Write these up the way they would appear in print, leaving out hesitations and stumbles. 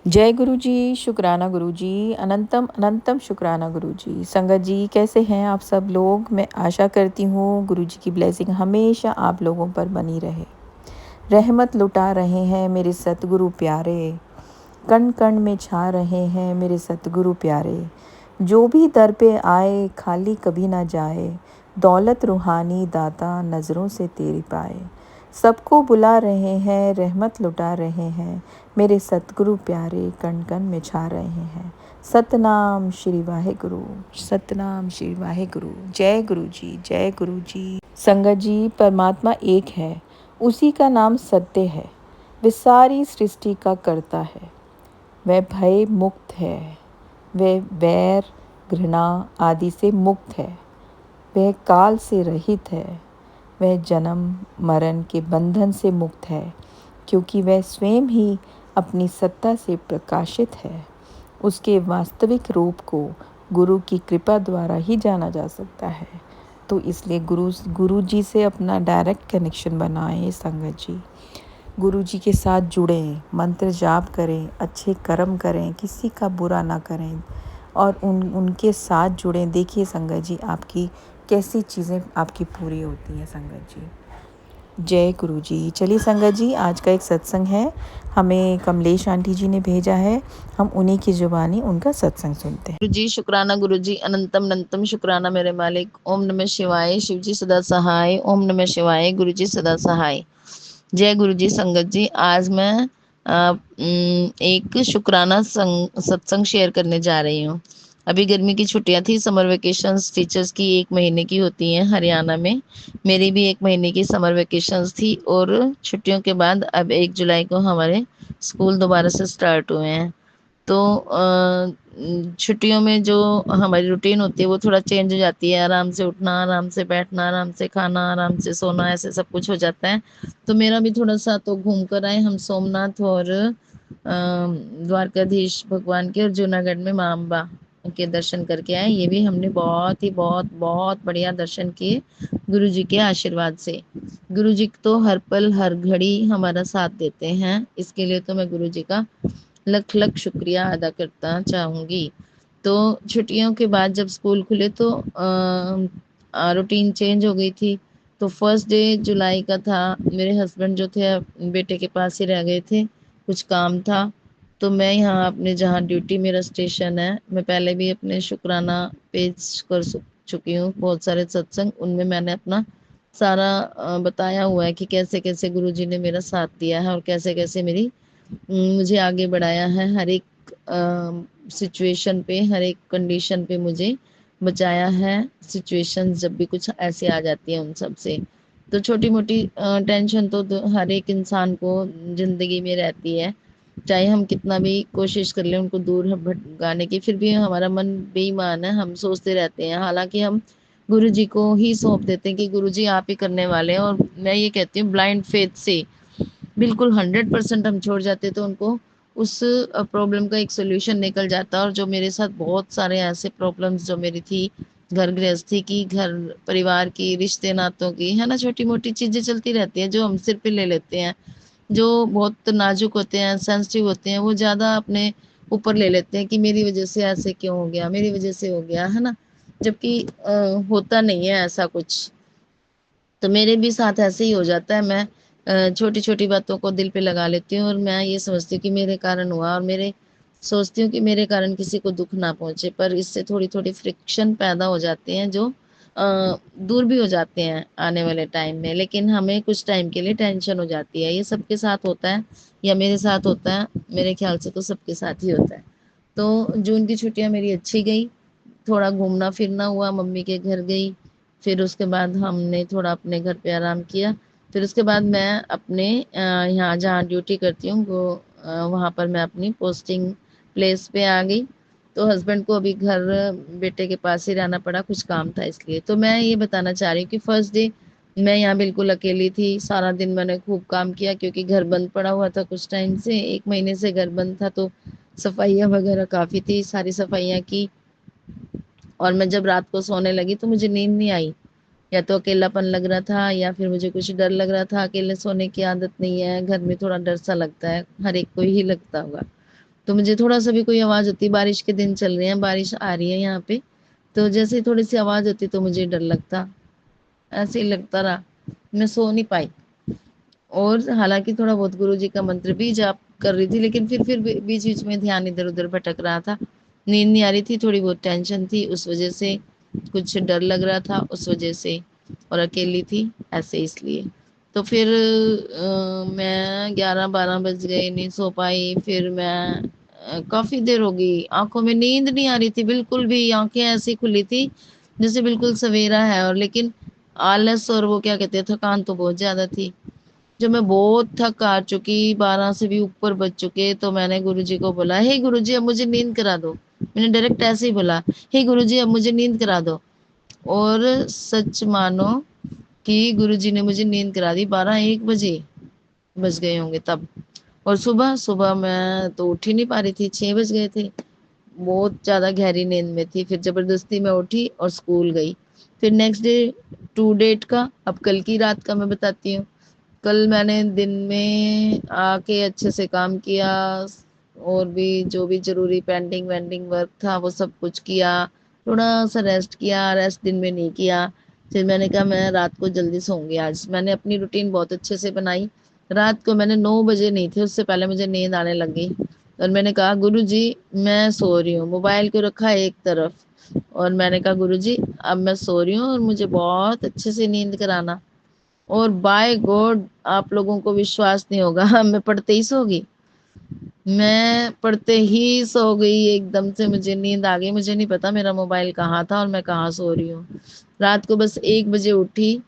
जय गुरु जी, शुक्राना गुरु जी, अनंतम अनंतम शुक्राना गुरु जी। संगत जी कैसे हैं आप सब लोग? मैं आशा करती हूँ गुरु जी की ब्लेसिंग हमेशा आप लोगों पर बनी रहे। रहमत लुटा रहे हैं मेरे सतगुरु प्यारे, कण कण में छा रहे हैं मेरे सतगुरु प्यारे। जो भी दर पे आए खाली कभी ना जाए, दौलत रूहानी दाता नज़रों से तेरी पाए। सबको बुला रहे हैं रहमत लुटा रहे हैं मेरे सतगुरु प्यारे, कण कण में छा रहे हैं। सतनाम श्री वाहेगुरु, सतनाम श्री वाहेगुरु। जय गुरु जी, जय गुरु जी। संगत जी, परमात्मा एक है, उसी का नाम सत्य है। वह सारी सृष्टि का करता है। वह भय मुक्त है, वह वैर घृणा आदि से मुक्त है। वह काल से रहित है, वह जन्म मरण के बंधन से मुक्त है, क्योंकि वह स्वयं ही अपनी सत्ता से प्रकाशित है। उसके वास्तविक रूप को गुरु की कृपा द्वारा ही जाना जा सकता है। तो इसलिए गुरु जी से अपना डायरेक्ट कनेक्शन बनाएं संगत जी। गुरु जी के साथ जुड़ें, मंत्र जाप करें, अच्छे कर्म करें, किसी का बुरा ना करें और उनके साथ जुड़ें। देखिए संगत जी, आपकी कैसी चीज़ें आपकी पूरी होती हैं संगत जी। जय गुरु जी। चलिए संगत जी, आज का एक सत्संग है, हमें कमलेश आंटी जी ने भेजा है। हम उन्हीं की जुबानी उनका सत्संग सुनते हैं। गुरु जी शुक्राना, गुरु जी अनंतम अनंतम शुक्राना मेरे मालिक। ओम नमः शिवाय। शिव जी सदा सहाय। ओम नमः शिवाय। गुरु जी सदा सहाय। जय गुरु जी। संगत जी, आज मैं एक शुक्राना सत्संग शेयर करने जा रही हूँ। अभी गर्मी की छुट्टियां थी, समर वेकेशंस टीचर्स की 1 महीने की होती हैं हरियाणा में। मेरी भी 1 महीने की समर वेकेशंस थी और छुट्टियों के बाद अब 1 जुलाई को हमारे स्कूल दोबारा से स्टार्ट हुए हैं। तो छुट्टियों में जो हमारी रूटीन होती है वो थोड़ा चेंज हो जाती है। आराम से उठना, आराम से बैठना, आराम से खाना, आराम से सोना, ऐसे सब कुछ हो जाता है। तो मेरा भी थोड़ा सा तो घूम कर आए हम सोमनाथ और द्वारकाधीश भगवान के, और जूनागढ़ में माँ अम्बा के दर्शन करके आए। ये भी हमने बहुत ही बहुत बहुत बढ़िया दर्शन किए गुरु जी के आशीर्वाद से। गुरु जी तो हर पल हर घड़ी हमारा साथ देते हैं, इसके लिए तो मैं गुरु जी का लख लख शुक्रिया अदा करता चाहूँगी। तो छुट्टियों के बाद जब स्कूल खुले तो रूटीन चेंज हो गई थी। तो फर्स्ट डे जुलाई का था, मेरे हस्बैंड जो थे बेटे के पास ही रह गए थे, कुछ काम था। तो मैं यहाँ अपने जहाँ ड्यूटी मेरा स्टेशन है, मैं पहले भी अपने शुक्राना पेज कर चुकी हूँ बहुत सारे सत्संग, उनमें मैंने अपना सारा बताया हुआ है कि कैसे कैसे गुरु जी ने मेरा साथ दिया है और कैसे कैसे मेरी मुझे आगे बढ़ाया है। हर एक सिचुएशन पे, हर एक कंडीशन पे मुझे बचाया है। सिचुएशन जब भी कुछ ऐसी आ जाती है उन सब से, तो छोटी मोटी टेंशन तो हर एक इंसान को जिंदगी में रहती है। चाहे हम कितना भी कोशिश कर लें उनको दूर भटकाने की, फिर भी हमारा मन बेईमान है, हम सोचते रहते हैं। हालांकि हम गुरु जी को ही सौंप देते हैं कि गुरु जी आप ही करने वाले हैं, और मैं ये कहती हूँ ब्लाइंड फेथ से बिल्कुल 100% हम छोड़ जाते तो उनको उस प्रॉब्लम का एक सोल्यूशन निकल जाता। और जो मेरे साथ बहुत सारे ऐसे प्रॉब्लम्स जो मेरी थी, घर गृहस्थी की, घर परिवार की, रिश्ते नातों की, है ना, छोटी मोटी चीजें चलती रहती हैं जो हम सिर पे ले लेते हैं, जो बहुत नाजुक होते हैं, सेंसिटिव होते हैं, वो ज्यादा अपने ऊपर ले लेते हैं कि मेरी वजह से ऐसे क्यों हो गया, मेरी वजह से हो गया, है ना। जबकि होता नहीं है ऐसा कुछ। तो मेरे भी साथ ऐसे ही हो जाता है। मैं छोटी छोटी बातों को दिल पे लगा लेती हूँ और मैं ये समझती हूँ कि मेरे कारण हुआ, और मेरे सोचती हूँ कि मेरे कारण किसी को दुख ना पहुंचे, पर इससे थोड़ी थोड़ी फ्रिक्शन पैदा हो जाते हैं जो दूर भी हो जाते हैं आने वाले टाइम में। लेकिन हमें कुछ टाइम के लिए टेंशन हो जाती है। ये सबके साथ होता है या मेरे साथ होता है, मेरे ख्याल से तो सबके साथ ही होता है। तो जून की छुट्टियां मेरी अच्छी गई, थोड़ा घूमना फिरना हुआ, मम्मी के घर गई, फिर उसके बाद हमने थोड़ा अपने घर पे आराम किया। फिर उसके बाद मैं अपने यहाँ जहाँ ड्यूटी करती हूँ वो वहाँ पर मैं अपनी पोस्टिंग प्लेस पे आ गई। तो हस्बैंड को अभी घर बेटे के पास ही रहना पड़ा, कुछ काम था इसलिए। तो मैं ये बताना चाह रही हूँ कि फर्स्ट डे मैं यहाँ बिल्कुल अकेली थी। सारा दिन मैंने खूब काम किया क्योंकि घर बंद पड़ा हुआ था, कुछ टाइम से 1 महीने से घर बंद था। तो सफाइयाँ वगैरह काफ़ी थी, सारी सफाइयाँ की। और मैं जब रात को सोने लगी तो मुझे नींद नहीं आई, या तो अकेलापन लग रहा था या फिर मुझे कुछ डर लग रहा था। अकेले सोने की आदत नहीं है, घर में थोड़ा डर सा लगता है, हर एक को ही लगता होगा। तो मुझे थोड़ा सा भी कोई आवाज होती, बारिश के दिन चल रहे हैं, बारिश आ रही है यहाँ पे, तो जैसे ही थोड़ी सी आवाज होती तो मुझे डर लगता, ऐसे ही लगता रहा, मैं सो नहीं पाई। और हालांकि थोड़ा बहुत गुरु जी का मंत्र भी जाप कर रही थी, लेकिन फिर बीच बीच में ध्यान इधर उधर भटक रहा था, नींद नहीं आ रही थी, थोड़ी बहुत टेंशन थी उस वजह से, कुछ डर लग रहा था उस वजह से, और अकेली थी ऐसे इसलिए। तो फिर मैं 11-12 बज गए, नहीं सो पाई। फिर मैं काफी देर हो गई, आंखों में नींद नहीं आ रही थी बिल्कुल भी, आंखें ऐसी खुली थी जैसे बिल्कुल सवेरा है, और लेकिन आलस और वो क्या कहते हैं, थकान तो बहुत ज्यादा थी। जब मैं बहुत थक आ चुकी, 12 से भी ऊपर बज चुके, तो मैंने गुरुजी को बोला, हे गुरुजी अब मुझे नींद करा दो। मैंने डायरेक्ट ऐसे ही बोला, हे गुरुजी अब मुझे नींद करा दो। और सच मानो कि गुरुजी ने मुझे नींद करा दी, 12-1 बजे बज गए होंगे तब। और सुबह सुबह मैं तो उठ ही नहीं पा रही थी, 6 बज गए थे, बहुत ज्यादा गहरी नींद में थी। फिर जबरदस्ती मैं उठी और स्कूल गई। फिर नेक्स्ट डे, टू डेट का, अब कल की रात का मैं बताती हूँ। कल मैंने दिन में आके अच्छे से काम किया, और भी जो भी जरूरी पेंडिंग वेंडिंग वर्क था वो सब कुछ किया, थोड़ा सा रेस्ट किया, रेस्ट दिन में नहीं किया। फिर मैंने कहा मैं रात को जल्दी सोऊंगी, आज मैंने अपनी रूटीन बहुत अच्छे से बनाई। रात को मैंने 9 बजे नहीं थे, उससे पहले मुझे नींद आने लगी, और मैंने कहा गुरु जी मैं सो रही हूँ, मोबाइल को रखा एक तरफ, और मैंने कहा गुरु जी अब मैं सो रही हूँ और मुझे बहुत अच्छे से नींद कराना। और बाय गॉड आप लोगों को विश्वास नहीं होगा, मैं पढ़ते ही सो गई, मैं पढ़ते ही सो गई, एकदम से मुझे नींद आ गई, मुझे नहीं पता मेरा मोबाइल कहाँ था और मैं कहाँ सो रही हूँ। रात को बस 1 बजे उठी,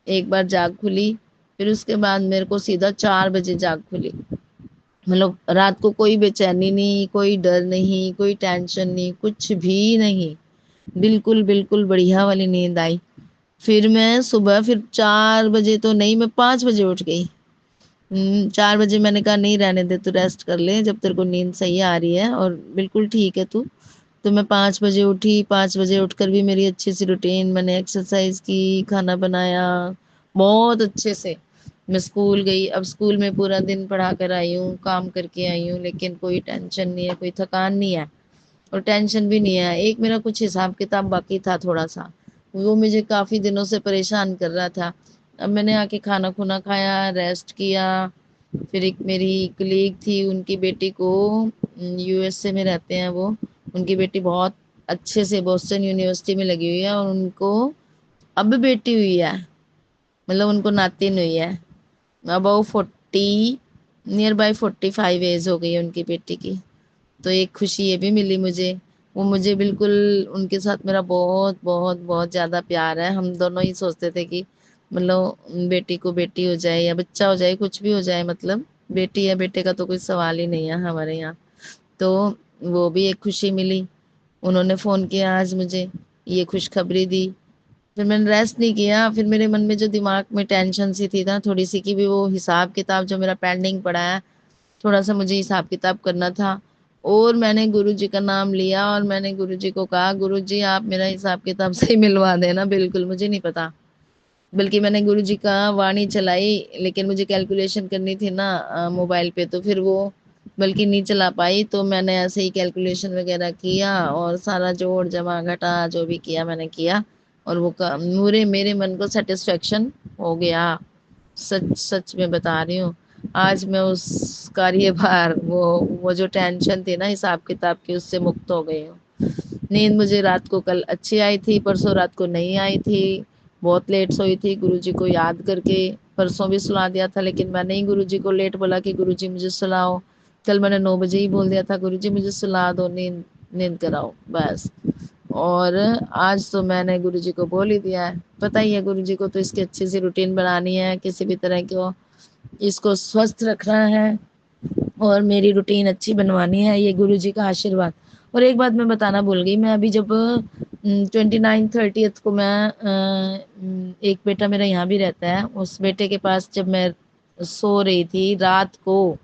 एक बार जाग खुली, फिर उसके बाद मेरे को सीधा 4 बजे जाग खुली। मतलब रात को कोई बेचैनी नहीं, कोई डर नहीं, कोई टेंशन नहीं, कुछ भी नहीं, बिल्कुल बिल्कुल बढ़िया वाली नींद आई। फिर मैं सुबह, फिर 4 बजे तो नहीं, मैं 5 बजे उठ गई। 4 बजे मैंने कहा नहीं रहने दे, तू रेस्ट कर ले, जब तेरे को नींद सही आ रही है और बिल्कुल ठीक है तू। तो मैं 5 बजे उठी, 5 बजे उठकर भी मेरी अच्छी सी रूटीन, मैंने एक्सरसाइज की, खाना बनाया बहुत अच्छे से। मैं स्कूल गई, अब स्कूल में पूरा दिन पढ़ा कर आई हूँ, काम करके आई हूँ, लेकिन कोई टेंशन नहीं है, कोई थकान नहीं है, और टेंशन भी नहीं है। एक मेरा कुछ हिसाब किताब बाकी था थोड़ा सा, वो मुझे काफी दिनों से परेशान कर रहा था। अब मैंने आके खाना खुना खाया, रेस्ट किया। फिर एक मेरी कलीग थी, उनकी बेटी को, यूएसए में रहते हैं वो, उनकी बेटी बहुत अच्छे से बोस्टन यूनिवर्सिटी में लगी हुई है, और उनको अब बेटी हुई है, मतलब उनको नातिन हुई है, अबाउ 40, नियर बाय 45 एज हो गई है उनकी बेटी की। तो एक खुशी ये भी मिली मुझे, वो मुझे बिल्कुल, उनके साथ मेरा बहुत बहुत बहुत ज्यादा प्यार है। हम दोनों ही सोचते थे कि मतलब बेटी को बेटी हो जाए या बच्चा हो जाए, कुछ भी हो जाए, मतलब बेटी या बेटे का तो कोई सवाल ही नहीं है हमारे यहाँ। तो वो भी एक खुशी मिली, उन्होंने फोन किया आज मुझे, ये खुशखबरी दी। फिर मैंने रेस्ट नहीं किया, फिर मेरे मन में जो दिमाग में टेंशन सी थी ना थोड़ी सी, कि भी वो हिसाब किताब जो मेरा पेंडिंग पड़ा है, थोड़ा सा मुझे हिसाब किताब करना था। और मैंने गुरु जी का नाम लिया, और मैंने गुरु जी को कहा गुरु जी आप मेरा हिसाब किताब सही मिलवा देना, बिल्कुल मुझे नहीं पता। बल्कि मैंने गुरु जी का वाणी चलाई, लेकिन मुझे कैलकुलेशन करनी थी ना मोबाइल पे, तो फिर वो बल्कि नहीं चला पाई। तो मैंने ऐसे ही कैलकुलेशन वगैरह किया, और सारा जोड़ जमा घटा जो भी किया मैंने किया, और वो पूरे मेरे मन को सेटिस्फेक्शन हो गया। सच सच में बता रही हूँ, आज मैं उस कार्यभार, वो जो टेंशन थी ना हिसाब किताब की, उससे मुक्त हो गई हूँ। नींद मुझे रात को कल अच्छी आई थी, परसों रात को नहीं आई थी, बहुत लेट सोई थी, गुरुजी को याद करके। परसों भी सुला दिया था, लेकिन मैंने ही गुरुजी को लेट बोला कि गुरुजी मुझे सुलाओ। कल मैंने 9 बजे ही बोल दिया था गुरुजी मुझे सुला दो, नींद नींद कराओ बस। और आज तो मैंने गुरुजी को बोल ही दिया है, पता ही है गुरुजी को तो इसकी अच्छी सी रूटीन बनानी है, किसी भी तरह को इसको स्वस्थ रखना है, और मेरी रूटीन अच्छी बनवानी है, ये गुरुजी का आशीर्वाद। और एक बात मैं बताना भूल गई, मैं अभी जब 29-30 को मैं एक बेटा मेरा यहाँ भी रहता है, उस बेटे के पास जब मैं सो रही थी रात को,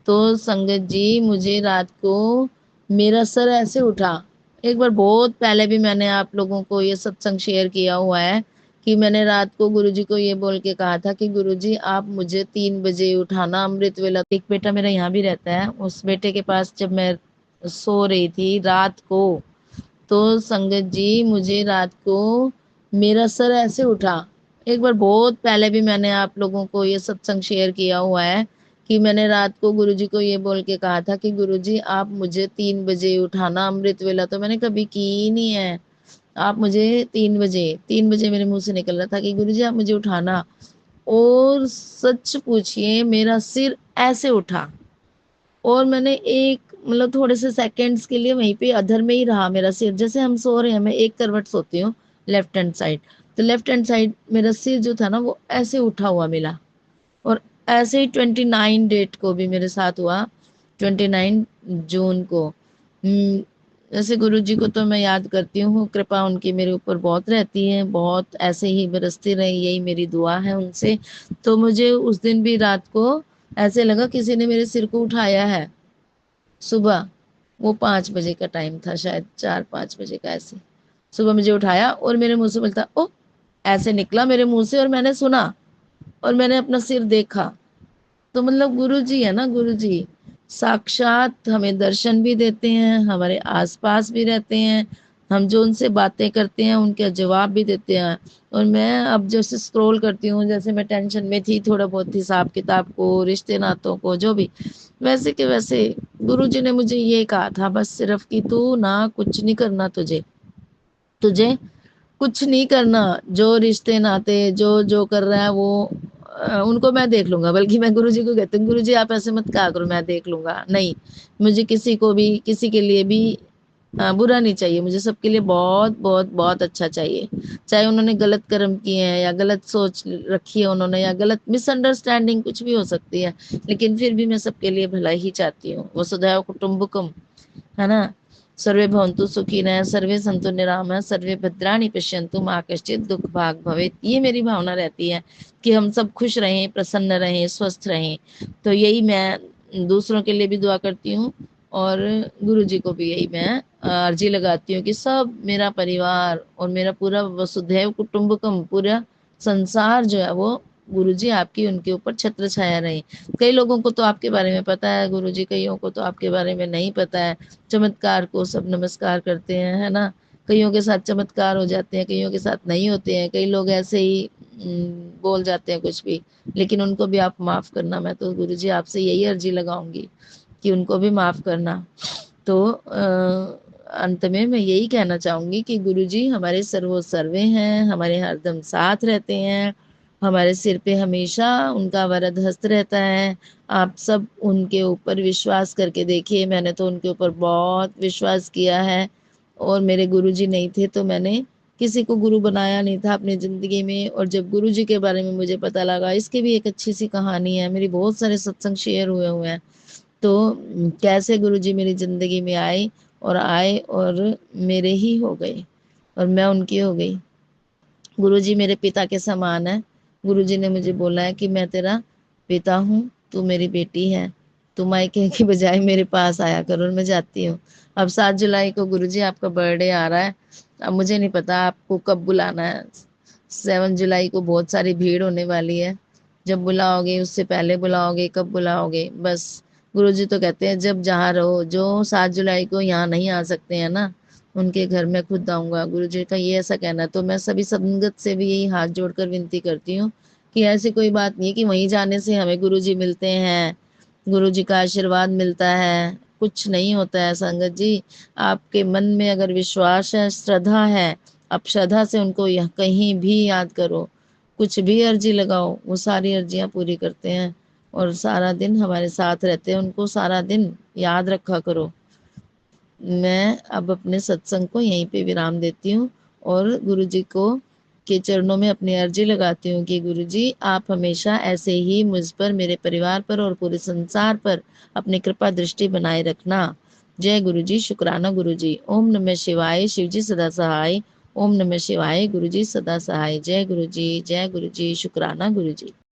तो संगत जी मुझे रात को मेरा सर ऐसे उठा। एक बार बहुत पहले भी मैंने आप लोगों को ये सत्संग शेयर किया हुआ है, कि मैंने रात को गुरुजी को ये बोल के कहा था कि गुरुजी आप मुझे 3 बजे उठाना अमृत वेला। एक बेटा मेरा यहाँ भी रहता है, उस बेटे के पास जब मैं सो रही थी रात को, तो संगत जी मुझे रात को मेरा सर ऐसे उठा। एक बार बहुत पहले भी मैंने आप लोगों को ये सत्संग शेयर किया हुआ है कि मैंने रात को गुरुजी को ये बोल के कहा था कि गुरुजी आप मुझे 3 बजे उठाना अमृत वेला। तो मैंने कभी की ही नहीं है। आप मुझे 3 बजे मेरे मुंह से निकल रहा था कि गुरुजी आप मुझे उठाना। और सच पूछिए मेरा सिर ऐसे उठा, और मैंने एक मतलब थोड़े से सेकंड्स के लिए वहीं पे अधर में ही रहा मेरा सिर। जैसे हम सो रहे हैं, मैं एक करवट सोती हूँ लेफ्ट हैंड साइड, तो लेफ्ट हैंड साइड मेरा सिर जो था ना वो ऐसे उठा हुआ मिला। और ऐसे ही 29 डेट को भी मेरे साथ हुआ, 29 जून को। जैसे गुरु जी को तो मैं याद करती हूँ, कृपा उनकी मेरे ऊपर बहुत रहती है, बहुत ऐसे ही बरसती रही, यही मेरी दुआ है उनसे। तो मुझे उस दिन भी रात को ऐसे लगा किसी ने मेरे सिर को उठाया है। सुबह वो 5 बजे का टाइम था, शायद 4-5 बजे का ऐसे सुबह मुझे उठाया और मेरे मुंह से बोलता ओ, ऐसे निकला मेरे मुंह से, और मैंने सुना और मैंने अपना सिर देखा। तो मतलब गुरु जी है ना, गुरु जी साक्षात हमें दर्शन भी देते हैं, हमारे आसपास भी रहते हैं, हम जो उनसे बातें करते हैं उनके जवाब भी देते हैं। और मैं अब जैसे स्क्रॉल करती हूँ, जैसे मैं टेंशन में थी थोड़ा बहुत हिसाब किताब को, रिश्ते नातों को, जो भी, वैसे के वैसे गुरु जी ने मुझे ये कहा था बस सिर्फ कि तू ना कुछ नहीं करना, तुझे तुझे कुछ नहीं करना। जो रिश्ते नाते जो जो कर रहा है वो उनको मैं देख लूंगा। बल्कि मैं गुरुजी को कहती हूँ गुरुजी आप ऐसे मत कहा करो मैं देख लूंगा, नहीं, मुझे किसी को भी किसी के लिए भी बुरा नहीं चाहिए, मुझे सबके लिए बहुत बहुत बहुत अच्छा चाहिए। चाहे उन्होंने गलत कर्म किए हैं या गलत सोच रखी है उन्होंने या गलत मिसअंडरस्टैंडिंग कुछ भी हो सकती है, लेकिन फिर भी मैं सबके लिए भला ही चाहती हूँ। वसुधैव कुटुम्बकम, है ना। सर्वे भवन्तु सुखिनः, सर्वे सन्तु निरामः, सर्वे भद्राणि पश्यन्तु मा कश्चित् दुख भाग भवेत्। ये मेरी भावना रहती है कि हम सब खुश रहें, प्रसन्न रहें, स्वस्थ रहें। तो यही मैं दूसरों के लिए भी दुआ करती हूँ, और गुरु जी को भी यही मैं अर्जी लगाती हूँ कि सब मेरा परिवार और मेरा पूरा वसुधैव कुटुम्बकम पूरा संसार जो है वो गुरुजी आपकी उनके ऊपर छत्र छाया रहे। कई लोगों को तो आपके बारे में पता है गुरुजी, कईयों को तो आपके बारे में नहीं पता है। चमत्कार को सब नमस्कार करते हैं, है ना। कईयों के साथ चमत्कार हो जाते हैं, कईयों के साथ नहीं होते हैं। कई लोग ऐसे ही बोल जाते हैं कुछ भी, लेकिन उनको भी आप माफ करना। मैं तो गुरुजी आपसे यही अर्जी लगाऊंगी कि उनको भी माफ करना। तो अंत में मैं यही कहना चाहूंगी कि गुरुजी हमारे सर्वो सर्वे हैं, हमारे हरदम साथ रहते हैं, हमारे सिर पे हमेशा उनका वरद हस्त रहता है। आप सब उनके ऊपर विश्वास करके देखिए, मैंने तो उनके ऊपर बहुत विश्वास किया है। और मेरे गुरुजी नहीं थे तो मैंने किसी को गुरु बनाया नहीं था अपनी जिंदगी में। और जब गुरुजी के बारे में मुझे पता लगा, इसकी भी एक अच्छी सी कहानी है, मेरी बहुत सारे सत्संग शेयर हुए हुए हैं। तो कैसे गुरुजी मेरी जिंदगी में आए और मेरे ही हो गए और मैं उनकी हो गई। गुरुजी मेरे पिता के समान है। गुरुजी ने मुझे बोला है कि मैं तेरा पिता हूँ, तू मेरी बेटी है, तू मायके की बजाय मेरे पास आया कर। और मैं जाती हूँ। अब 7 जुलाई को गुरुजी आपका बर्थडे आ रहा है। अब मुझे नहीं पता आपको कब बुलाना है। 7 जुलाई को बहुत सारी भीड़ होने वाली है। जब बुलाओगे, उससे पहले बुलाओगे, कब बुलाओगे, बस गुरुजी तो कहते हैं जब जहाँ रहो, जो 7 जुलाई को यहाँ नहीं आ सकते हैं ना, उनके घर में खुद आऊंगा। गुरु जी का ये ऐसा कहना है। तो मैं सभी संगत से भी यही हाथ जोड़कर विनती करती हूँ कि ऐसी कोई बात नहीं है कि वहीं जाने से हमें गुरु जी मिलते हैं, गुरु जी का आशीर्वाद मिलता है। कुछ नहीं होता है संगत जी। आपके मन में अगर विश्वास है, श्रद्धा है, आप श्रद्धा से उनको कहीं भी याद करो, कुछ भी अर्जी लगाओ, वो सारी अर्जियां पूरी करते हैं और सारा दिन हमारे साथ रहते हैं। उनको सारा दिन याद रखा करो। मैं अब अपने सत्संग को यहीं पे विराम देती हूँ और गुरु जी को के चरणों में अपनी अर्जी लगाती हूँ कि गुरु जी आप हमेशा ऐसे ही मुझ पर, मेरे परिवार पर और पूरे संसार पर अपनी कृपा दृष्टि बनाए रखना। जय गुरु जी। शुक्राना गुरु जी। ओम नमः शिवाय। शिव जी सदा सहाय। ओम नमः शिवाय। गुरु जी सदा सहाय। जय गुरु जी, जय गुरु जी। शुक्राना गुरु जी।